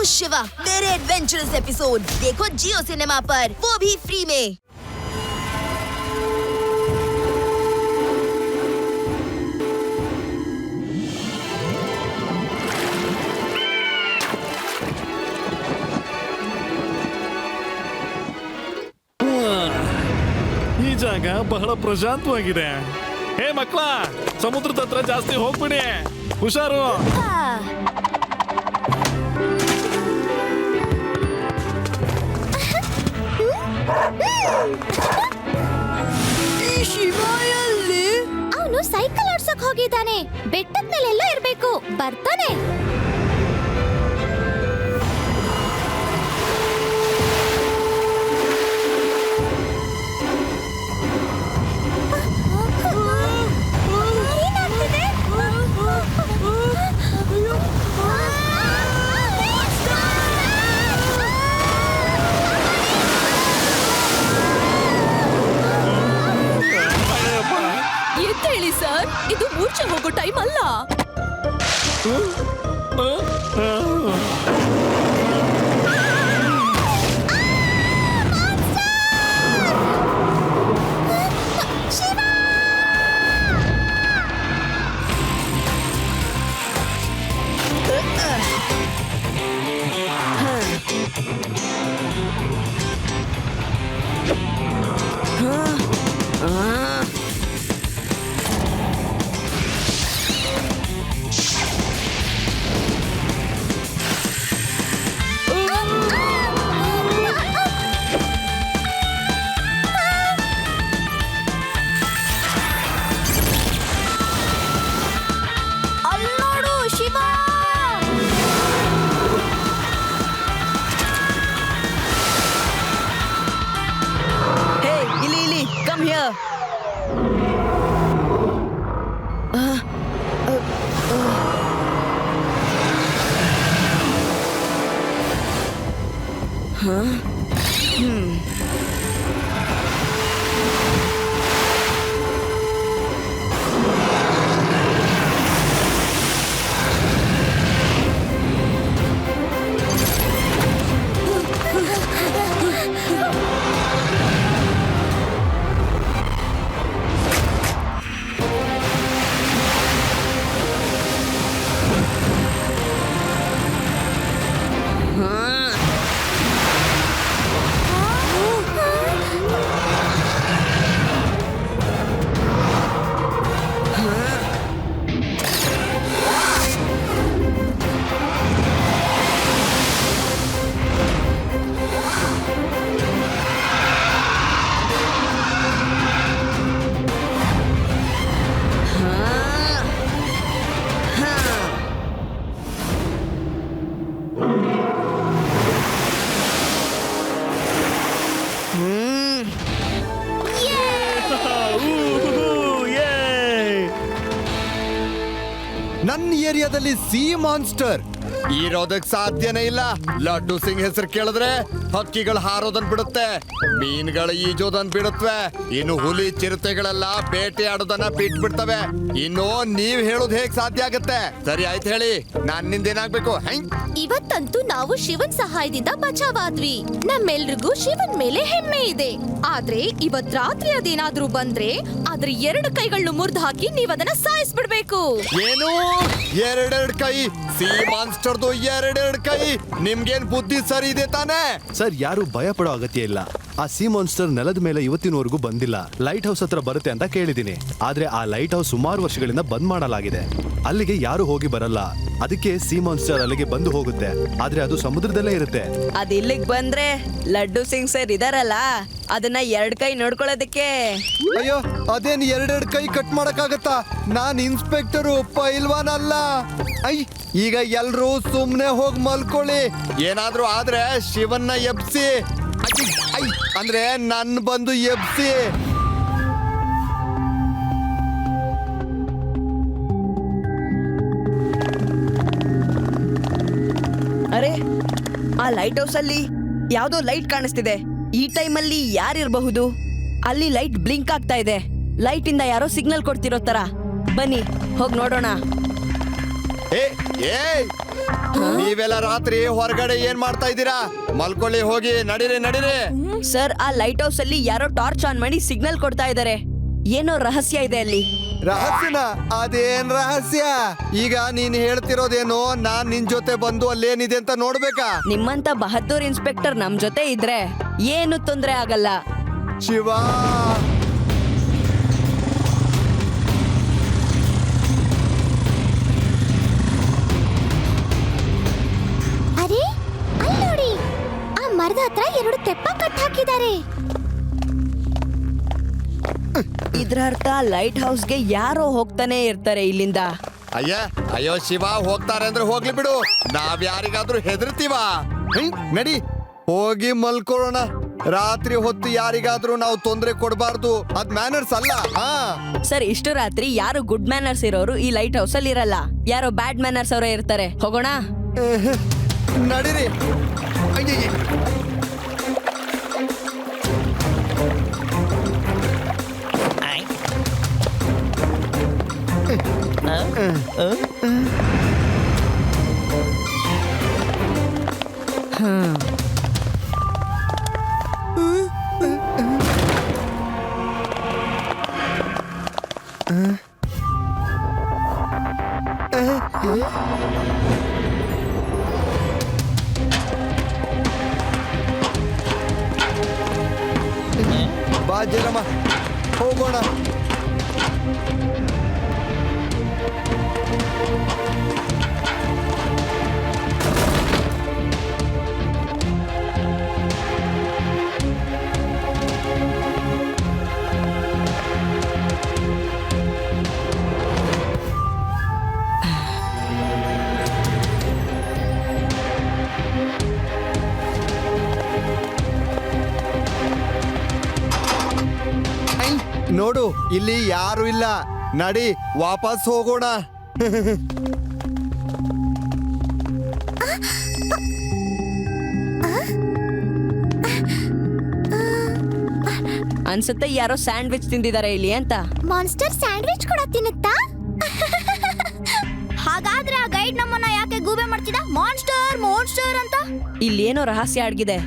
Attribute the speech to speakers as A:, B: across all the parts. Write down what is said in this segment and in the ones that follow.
A: शिवा मेरे adventurous episode देखो जियो cinema पर, वो भी फ्री में।
B: ಈ ಜಾಗ ಬಹಳ ಪ್ರಶಾಂತವಾಗಿದೆ. ಹೇ ಮಕ್ಕಳ, ಸಮುದ್ರದ ಹತ್ರ ಜಾಸ್ತಿ ಹೋಗ್ಬಿಡಿ, ಹುಷಾರು.
C: ಅವನು ಸೈಕಲ್ ಆಡ್ಸಕ್ ಹೋಗಿದ್ದಾನೆ. ಬೆಟ್ಟದ ಮೇಲೆಲ್ಲ ಇರ್ಬೇಕು, ಬರ್ತಾನೆ.
A: ಹೇಳಿ ಸರ್, ಇದು ಮೂರ್ಛೆ ಹೋಗೋ ಟೈಮ್ ಅಲ್ಲ.
D: ನನ್ನ ಏರಿಯಾದಲ್ಲಿ ಸಿ ಮಾನ್ಸ್ಟರ್ ಇರೋದಕ್ ಸಾಧ್ಯನೇ ಇಲ್ಲ. ಲಡ್ಡು ಸಿಂಗ್ ಹೆಸರು ಕೇಳಿದ್ರೆ ಹಕ್ಕಿಗಳು ಹಾರೋದನ್ ಬಿಡುತ್ತೆ, ಮೀನುಗಳು ಈಜೋದನ್ ಬಿಡುತ್ತವೆ, ಇನ್ನು ಹುಲಿ ಚಿರತೆಗಳೆಲ್ಲ ಬೇಟೆ ಆಡೋದನ್ನ ಬಿಟ್ಬಿಡ್ತವೆ. ಇನ್ನು ನೀವ್ ಹೇಳೋದು ಹೇಗ್ ಸಾಧ್ಯ ಆಗತ್ತೆ? ಸರಿ ಆಯ್ತು ಹೇಳಿ, ನನ್ನಿಂದ ಏನಾಗ್ಬೇಕು?
C: ಇವತ್ತಂತೂ ನಾವು ಶಿವನ್ ಸಹಾಯದಿಂದ ಬಚಾವಾದ್ವಿ. ನಮ್ಮೆಲ್ರಿಗೂ ಶಿವನ್ ಮೇಲೆ ಹೆಮ್ಮೆ ಇದೆ. ಆದ್ರೆ ಇವತ್ ರಾತ್ರಿ ಅದೇನಾದ್ರೂ ಬಂದ್ರೆ ಅದ್ರ 2 ಕೈಗಳನ್ನು ಮುರಿದು ಹಾಕಿ ನೀವ್ ಅದನ್ನ ಸಾಯಿಸ್ಬಿಡ್ಬೇಕು.
D: ಏನು ಎರಡೆರಡು ಕೈ? ಸಿ ಮಾನ್ಸ್ಟರ್ದು ಎರಡೆರಡು ಕೈ? ನಿಮ್ಗೇನ್ ಬುದ್ಧಿ ಸರಿ ಇದೆ ತಾನೇ?
E: ಸರ್, ಯಾರು ಭಯ ಪಡೋ ಅಗತ್ಯ ಇಲ್ಲ. ಆ ಸಿ ಮಾನ್ಸ್ಟರ್ ನೆಲದ ಮೇಲೆ ಇವತ್ತಿನವರೆಗೂ ಬಂದಿಲ್ಲ. ಲೈಟ್ ಹೌಸ್ ಹತ್ರ ಬರುತ್ತೆ ಅಂತ ಕೇಳಿದೀನಿ. ಆದ್ರೆ ಆ ಲೈಟ್ ಹೌಸ್ ಸುಮಾರು ವರ್ಷಗಳಿಂದ ಬಂದ್ ಮಾಡಲಾಗಿದೆ. ಅಲ್ಲಿಗೆ ಯಾರು ಹೋಗಿ ಬರಲ್ಲ. ಅದಕ್ಕೆ ಸಿ ಮಾನ್ಸ್ಟರ್ ಅಲ್ಲಿಗೆ ಬಂದು ಹೋಗುತ್ತೆ. ಆದ್ರೆ ಅದು ಸಮುದ್ರದಲ್ಲೇ ಇರುತ್ತೆ.
A: ಅದ್ ಇಲ್ಲಿಗ್ ಬಂದ್ರೆ ಲಡ್ಡು ಸಿಂಗ್ ಸರ್ ಇದಾರಲ್ಲ, ಅದನ್ನ 2 ಕೈ ನೋಡ್ಕೊಳ್ಳೋದಕ್ಕೆ.
D: ಅಯ್ಯೋ, ಅದೇನ್ ಎರಡೆರಡು ಕೈ ಕಟ್ ಮಾಡಕ್ಕಾಗತ್ತಾ? ನಾನ್ ಇನ್ಸ್ಪೆಕ್ಟರು, ಪೈಲ್ವಾನ್ ಅಲ್ಲ. ಈಗ ಎಲ್ರೂ ಸುಮ್ನೆ ಹೋಗಿ ಮಲ್ಕೊಳ್ಳಿ. ಏನಾದ್ರೂ ಆದ್ರೆ ಶಿವನ್ನ ಎಬ್ಸಿ, ಅಂದ್ರೆ ನನ್ ಬಂದು ಎಬ್ಸಿ.
A: ಅರೆ, ಆ ಲೈಟ್ ಹೌಸ್ ಅಲ್ಲಿ ಯಾವ್ದೋ ಲೈಟ್ ಕಾಣಿಸ್ತಿದೆ. ಈ ಟೈಮ್ ಅಲ್ಲಿ ಯಾರಿರಬಹುದು? ಅಲ್ಲಿ ಲೈಟ್ ಬ್ಲಿಂಕ್ ಆಗ್ತಾ ಇದೆ. ಲೈಟ್ ಇಂದ ಯಾರೋ ಸಿಗ್ನಲ್ ಕೊಡ್ತಿರೋ ತರ. ಬನ್ನಿ ಹೋಗ್ ನೋಡೋಣ.
D: ನೀವೆಲ್ಲ ರಾತ್ರಿ ಹೊರಗಡೆ ಏನ್ ಮಾಡ್ತಾ ಇದ್ದೀರಾ? ಮಲ್ಕೊಳ್ಳಿ, ಹೋಗಿ, ನಡೀರಿ ನಡೀರಿ.
A: ಸರ್, ಆ ಲೈಟ್ ಹೌಸ್ ಅಲ್ಲಿ ಯಾರೋ ಟಾರ್ಚ್ ಆನ್ ಮಾಡಿ ಸಿಗ್ನಲ್ ಕೊಡ್ತಾ ಇದ್ದಾರೆ. ಏನೋ ರಹಸ್ಯ ಇದೆ ಅಲ್ಲಿ.
D: ರಹಸ್ಯನ? ಅದೇನ್ ರಹಸ್ಯ? ಈಗ ನೀನ್ ಹೇಳ್ತಿರೋದೇನು? ನಾನ್ ನಿನ್ ಜೊತೆ ಬಂದು ಅಲ್ಲೇನಿದೆ ಅಂತ ನೋಡ್ಬೇಕಾ?
A: ನಿಮ್ಮಂತ ಬಹದ್ದೂರ್ ಇನ್ಸ್ಪೆಕ್ಟರ್ ನಮ್ ಜೊತೆ ಇದ್ರೆ ಏನು ತೊಂದ್ರೆ ಆಗಲ್ಲ.
D: ಶಿವ,
C: ಅರೆ ಅಲ್ಲಿ ನೋಡಿ, ಆ ಮರದ ಹತ್ರ 2 ತೆಪ್ಪ ಕಟ್ ಹಾಕಿದ್ದಾರೆ.
A: ಇದ್ರ ಅರ್ಥ ಲೈಟ್ ಹೌಸ್ಗೆ ಯಾರೋ ಹೋಗ್ತಾನೆ ಇರ್ತಾರೆ ಇಲ್ಲಿಂದ.
D: ಅಯ್ಯೋ ಶಿವ, ಹೋಗ್ತಾರೆ ಅಂದ್ರೆ ಹೋಗ್ಲಿ ಬಿಡು. ನಾವ್ ಯಾರಿಗಾದ್ರೂ ಹೆದರ್ತೀವ? ನಡಿ, ಹೋಗಿ ಮಲ್ಕೊಳ್ಳೋಣ. ರಾತ್ರಿ ಹೊತ್ತು ಯಾರಿಗಾದ್ರೂ ನಾವು ತೊಂದ್ರೆ ಕೊಡಬಾರ್ದು. ಅದ್ ಮ್ಯಾನರ್ಸ್ ಅಲ್ಲ.
A: ಸರ್, ಇಷ್ಟು ರಾತ್ರಿ ಯಾರು ಗುಡ್ ಮ್ಯಾನರ್ಸ್ ಇರೋರು ಈ ಲೈಟ್ ಹೌಸ್ ಅಲ್ಲಿ ಇರಲ್ಲ. ಯಾರೋ ಬ್ಯಾಡ್ ಮ್ಯಾನರ್ಸ್ ಅವರೇ ಇರ್ತಾರೆ. ಹೋಗೋಣ,
D: ನಡೀರಿ. ಬಾ ಜಲಮ್ಮ, ಹೋಗೋಣ. ನೋಡು, ಇಲ್ಲಿ ಯಾರು ಇಲ್ಲ. ನಡಿ, ವಾಪಸ್ ಹೋಗೋಣ.
A: ಅನ್ಸುತ್ತೆ ಯಾರೋ ಸ್ಯಾಂಡ್ವಿಚ್ ತಿಂದಿದ್ದಾರೆ ಇಲ್ಲಿ ಅಂತ.
C: ಮಾನ್ಸ್ಟರ್ ಸ್ಯಾಂಡ್ವಿಚ್ ಕೂಡ ತಿನ್ನುತ್ತಾ? ಹಾಗಾದ್ರೆ ಆ ಗೈಡ್ ನಮ್ಮನ್ನ ಯಾಕೆ ಗೂಬೆ ಮಾಡ್ತಿದ್ದ? ಮಾನ್ಸ್ಟರ್ ಮಾನ್ಸ್ಟರ್ ಅಂತ.
A: ಇಲ್ಲೇನೋ ರಹಸ್ಯ ಅಡಗಿದೆ.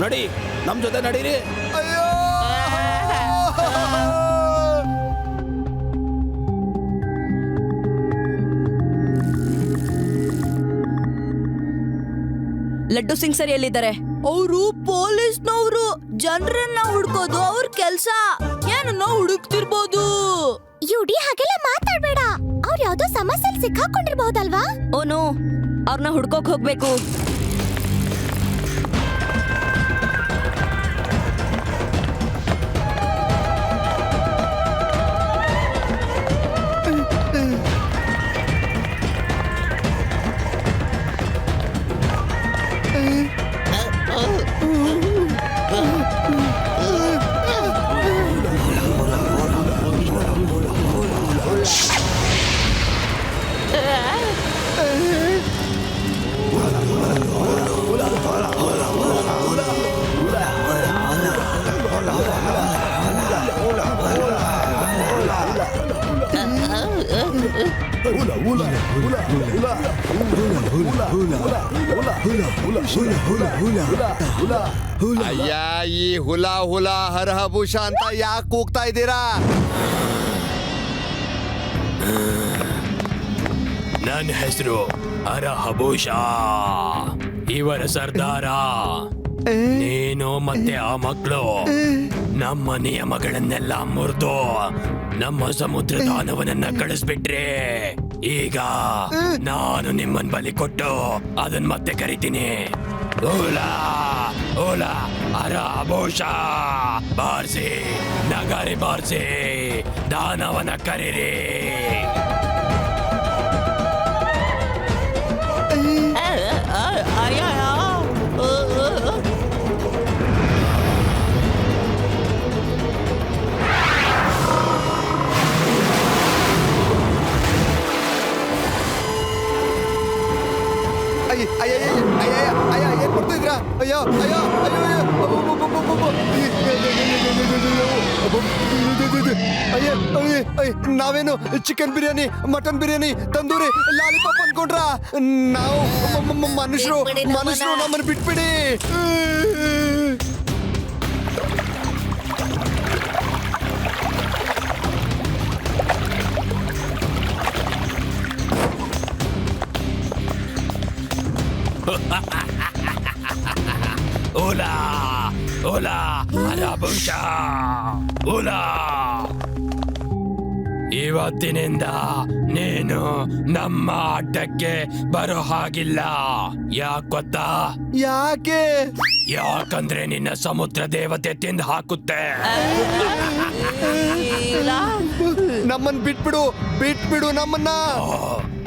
F: ನಡಿ ನಮ್ ಜೊತೆ ನಡೀರಿ.
D: ಅಯ್ಯೋ
A: ಲಡ್ಡು ಸಿಂಗ್ ಸರ್ ಎಲ್ಲಿದ್ದಾರೆ? ಅವರು ಪೊಲೀಸ್ನವರು. ಜನರನ್ನ ಹುಡ್ಕೋದು ಅವ್ರ ಕೆಲ್ಸ. ಏನನ್ನ ಹುಡುಕ್ತಿರ್ಬೋದು.
C: ಯುಡಿ ಹಾಗೆಲ್ಲ ಮಾತಾಡ್ಬೇಡ. ಅವ್ರು ಯಾವ್ದೋ ಸಮಸ್ಯೆಲ್ ಸಿಕ್ಕಾಕೊಂಡಿರ್ಬಹುದಲ್ವಾ?
A: ಓನು, ಅವ್ರನ್ನ ಹುಡ್ಕೋಕ್ ಹೋಗ್ಬೇಕು.
D: ಅಯ್ಯ, ಈ ಹುಲ ಹುಲ ಹರಹಭೂಷ ಅಂತ ಯಾಕೆ ಕೂಗ್ತಾ ಇದ್ದೀರಾ?
F: ನನ್ನ ಹೆಸರು ಹರಹಭೂಷ, ಇವರ ಸರ್ದಾರ. ನೀನು ಮತ್ತೆ ಆ ಮಕ್ಕಳು ನಮ್ಮ ನಿಯಮಗಳನ್ನೆಲ್ಲ ಮುರಿದು ನಮ್ಮ ಸಮುದ್ರ ದಾನವನನ್ನ ಕಳಿಸ್ಬಿಟ್ರೆ ಈಗ ನಾನು ನಿಮ್ಮನ್ ಬಲಿ ಕೊಟ್ಟು ಅದನ್ನ ಮತ್ತೆ ಕರಿತೀನಿ. ಓಲಾ ಓಲಾ ಹರಹಭೂಷ, ಬಾರ್ಸಿ ನಗಾರಿ ಬಾರ್ಸಿ ದಾನವನ ಕರೀರಿ.
D: ಏನ್ ಮಾಡ್ತಾ ಇದ್ರಾ? ಅಯ್ಯೋ ಅಯ್ಯೋ ಅಯ್ಯೋ ನಾವೇನು chicken biryani, mutton biryani, tandoori, lollipop ಅನ್ಕೊಂಡ್ರ? ನಾವು ಮನುಷ್ಯರು ನಮ್ಮನ್ನು ಬಿಟ್ಬಿಡಿ.
F: ಓಲಾ ಓಲಾ ಹರಹಭೂಷ, ಓಲಾ, ಇವತ್ತಿನಿಂದ ನೀನು ನಮ್ಮ ಅಡ್ಡಕ್ಕೆ ಬರೋ ಹಾಗಿಲ್ಲ. ಯಾಕೆ ಗೊತ್ತಾ?
D: ಯಾಕೆ?
F: ಯಾಕಂದ್ರೆ ನಿನ್ನ ಸಮುದ್ರ ದೇವತೆ ತಿಂದು ಹಾಕುತ್ತೆ.
D: ನಮ್ಮನ್ ಬಿಟ್ಬಿಡು ನಮ್ಮನ್ನ.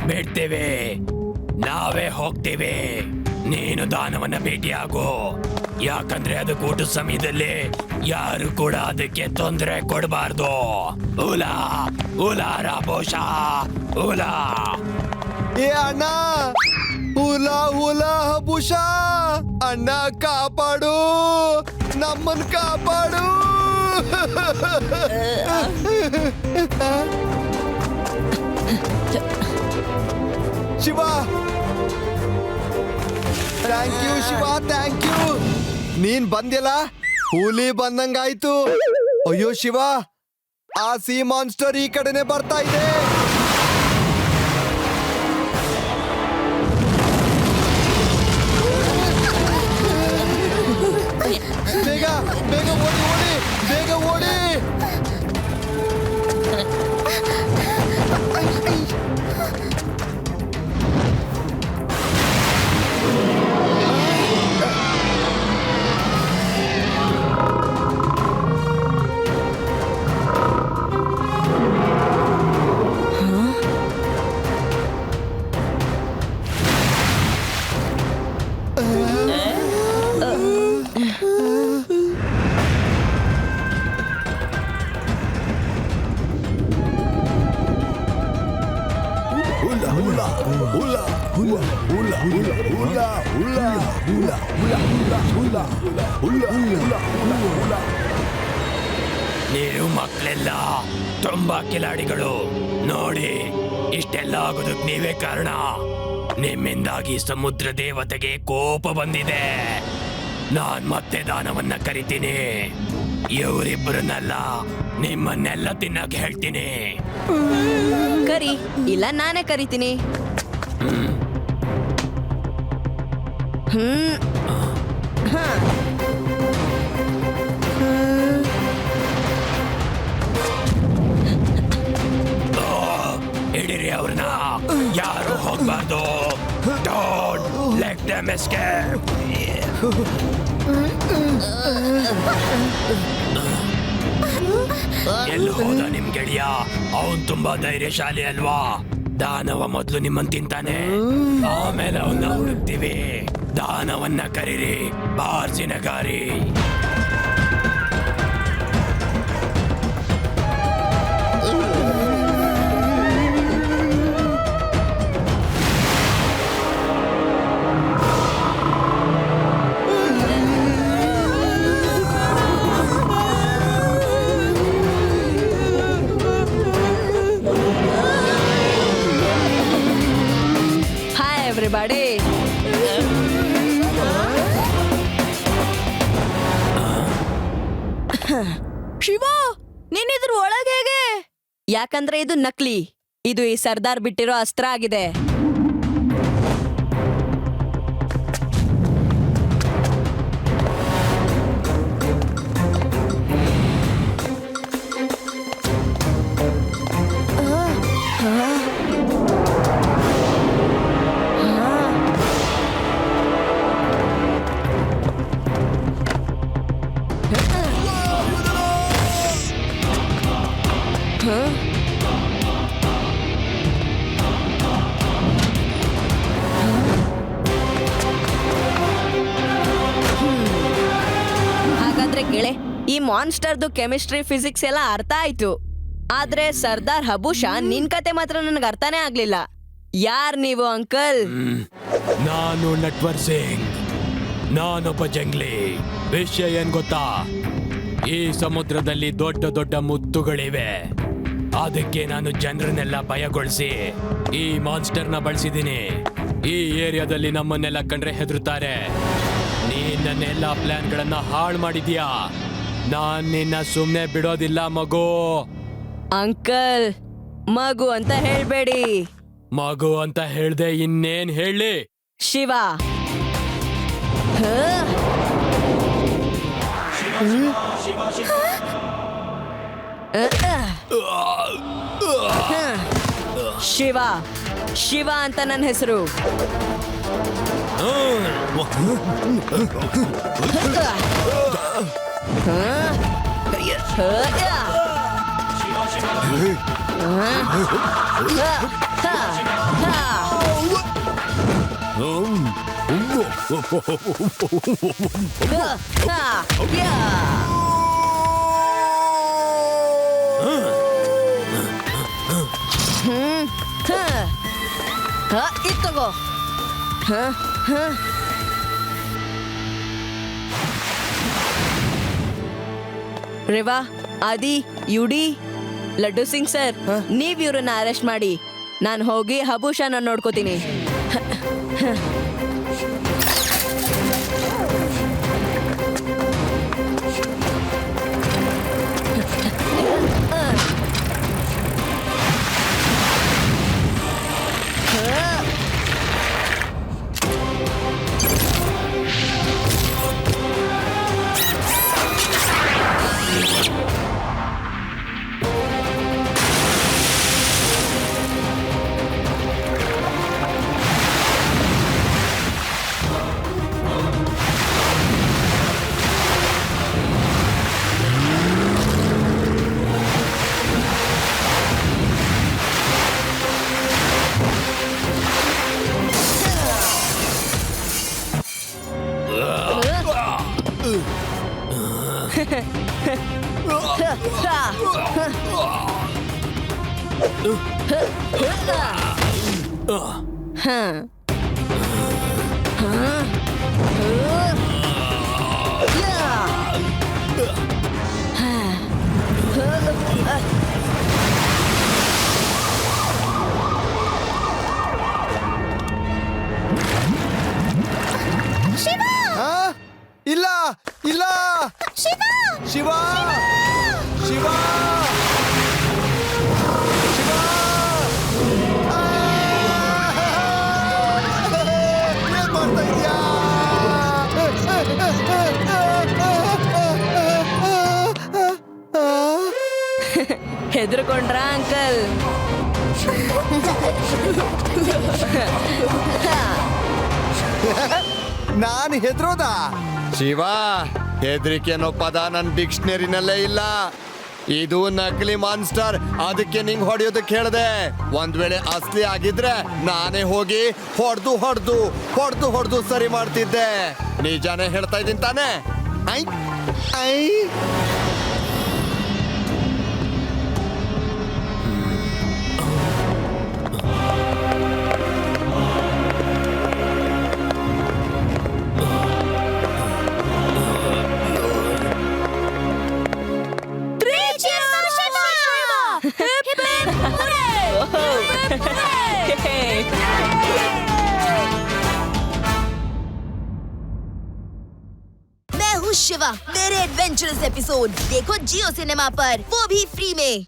F: ಬಿಡ್ತೀವಿ, ನಾವೇ ಹೋಗ್ತೀವಿ. ನೀನು ದಾನವನ್ನ ಭೇಟಿಯಾಗು. ಯಾಕಂದ್ರೆ ಅದು ಊಟದ ಸಮಯದಲ್ಲಿ ಯಾರು ಕೂಡ ಅದಕ್ಕೆ ತೊಂದರೆ ಕೊಡಬಾರ್ದು. ಓಲಾ ಓಲಾ ಹರಹಭೂಷ, ಓಲಾ.
D: ಏ ಅಣ್ಣ, ಹುಲಾ ಹುಲಾ ಹಭೂಷ, ಅಣ್ಣ ಕಾಪಾಡು, ನಮ್ಮನ್ ಕಾಪಾಡು. Shiva, thank you Shiva, thank you. ನೀನ್ ಬಂದಿಲ್ಲ, ಹುಲಿ ಬಂದಂಗಾಯ್ತು. ಅಯ್ಯೋ ಶಿವ, ಆ ಸಿ ಮಾನ್ಸ್ಟರ್ ಈ ಕಡೆನೆ ಬರ್ತಾ ಇದೆ. ಬೇಗ ಬೇಗ ಓಡಿ ಓಡಿ, ಬೇಗ ಓಡಿ.
F: ನೀವು ಮಕ್ಕಳೆಲ್ಲ ತುಂಬಾ ಕಿಲಾಡಿಗಳು. ನೋಡಿ, ಇಷ್ಟೆಲ್ಲ ಆಗೋದಕ್ಕೆ ನೀವೇ ಕಾರಣ. ನಿಮ್ಮಿಂದಾಗಿ ಸಮುದ್ರ ದೇವತೆಗೆ ಕೋಪ ಬಂದಿದೆ. ನಾನ್ ಮತ್ತೆ ದಾನವನ್ನ ಕರಿತೀನಿ. ಇವರಿಬ್ಬರನ್ನೆಲ್ಲ ನಿಮ್ಮನ್ನೆಲ್ಲ ತಿನ್ನಕ್ಕೆ ಹೇಳ್ತೀನಿ.
A: ಕರಿ, ಇಲ್ಲ ನಾನೇ ಕರಿತೀನಿ. ಹ.
F: ಹಿಡಿರಿ ಅವ್ರನ್ನ, ಯಾರು ಹೋಗ್ಬಾರ್ದು. Don't let them escape. ಎಲ್ಲಿ ಹೋದ ನಿಮ್ ಗೆಳೆಯ? ಅವನ್ ತುಂಬಾ ಧೈರ್ಯಶಾಲಿ ಅಲ್ವಾ? ದಾನವ ಮೊದ್ಲು ನಿಮ್ಮನ್ ತಿಂತಾನೆ, ಆಮೇಲೆ ಅವನ್ನ ಹುಡುಕ್ತಿವಿ. ದಾನವನ್ನ ಕರೀರಿ, ಬಾರ್ಸಿನಗಾರಿ.
A: Hi everybody. ಶಿವ, ನೀನಿದ್ರ ಒಳಗೆ ಹೇಗೆ? ಯಾಕಂದ್ರೆ ಇದು ನಕಲಿ. ಇದು ಈ ಸರ್ದಾರ್ ಬಿಟ್ಟಿರೋ ಅಸ್ತ್ರ ಆಗಿದೆ. ಹಾಗಾದ್ರೆ ಗೆಳೆ, ಈ ಮಾನ್ಸ್ಟರ್ದು ಕೆಮಿಸ್ಟ್ರಿ ಫಿಸಿಕ್ಸ್ ಎಲ್ಲ ಅರ್ಥ ಆಯ್ತು. ಆದ್ರೆ ಸರ್ದಾರ್ ಹಬೂಷಾ, ನಿನ್ ಕತೆ ಮಾತ್ರ ನನಗೆ ಅರ್ಥನೇ ಆಗ್ಲಿಲ್ಲ. ಯಾರ್ ನೀವು ಅಂಕಲ್?
F: ನಾನು ನಟ್ವರ್ ಸಿಂಗ್, ನಾನೊಬ್ಬ ಜಂಗ್ಲಿ. ವಿಷಯ ಏನ್ ಗೊತ್ತಾ? ಈ ಸಮುದ್ರದಲ್ಲಿ ದೊಡ್ಡ ದೊಡ್ಡ ಮುತ್ತುಗಳಿವೆ. ಅದಕ್ಕೆ ನಾನು ಜನರನ್ನೆಲ್ಲ ಭಯಗೊಳಿಸಿ ಈ ಮಾನ್ಸ್ಟರ್ನ ಬಳಸಿದ್ದೀನಿ. ಈ ಏರಿಯಾದಲ್ಲಿ ನಮ್ಮನ್ನೆಲ್ಲ ಕಂಡ್ರೆ ಹೆದರುತ್ತಾರೆ. ನೀನ್ ನನ್ನ ಎಲ್ಲ ಪ್ಲಾನ್ಗಳನ್ನ ಹಾಳು ಮಾಡಿದ್ಯಾ. ನಾನ್ ನಿನ್ನ ಸುಮ್ನೆ ಬಿಡೋದಿಲ್ಲ ಮಗು.
A: ಅಂಕಲ್, ಮಗು ಅಂತ ಹೇಳ್ಬೇಡಿ.
F: ಮಗು ಅಂತ ಹೇಳ್ದೆ ಇನ್ನೇನ್ ಹೇಳಿ?
A: ಶಿವ. ಶಿವ, ಶಿವ ಅಂತ ನನ್ನ ಹೆಸರು. ಇತ್ತಗೋ. ರೇವಾ, ಆದಿ, ಯುಡಿ, ಲಡ್ಡು ಸಿಂಗ್ ಸರ್, ನೀವ್ ಇವ್ರನ್ನ ಅರೆಸ್ಟ್ ಮಾಡಿ. ನಾನು ಹೋಗಿ ಹಬೂಷಾನ ನೋಡ್ಕೋತೀನಿ.
D: ಇಲ್ಲ ನಾನ್ ಹೆದ್ರೋದ ಶಿವ, ಹೆದರಿಕೆ ಅನ್ನೋ ಪದ ನನ್ನ ಡಿಕ್ಷನರಿನಲ್ಲೇ ಇಲ್ಲ. ಇದು ನಕಲಿ ಮಾನ್ಸ್ಟರ್, ಅದಕ್ಕೆ ನಿಂಗ್ ಹೊಡೆಯೋದಕ್ಕೆ ಹೇಳ್ದೆ. ಒಂದ್ ವೇಳೆ ಅಸ್ಲಿ ಆಗಿದ್ರೆ ನಾನೇ ಹೋಗಿ ಹೊಡೆದು ಸರಿ ಮಾಡ್ತಿದ್ದೆ. ನಿಜಾನೇ ಹೇಳ್ತಾ ಇದ್ದೀನಿ ತಾನೇ? ಐ ಐ
G: मैं हूँ शिवा। मेरे एडवेंचरस एपिसोड देखो जियो सिनेमा पर, वो भी फ्री में।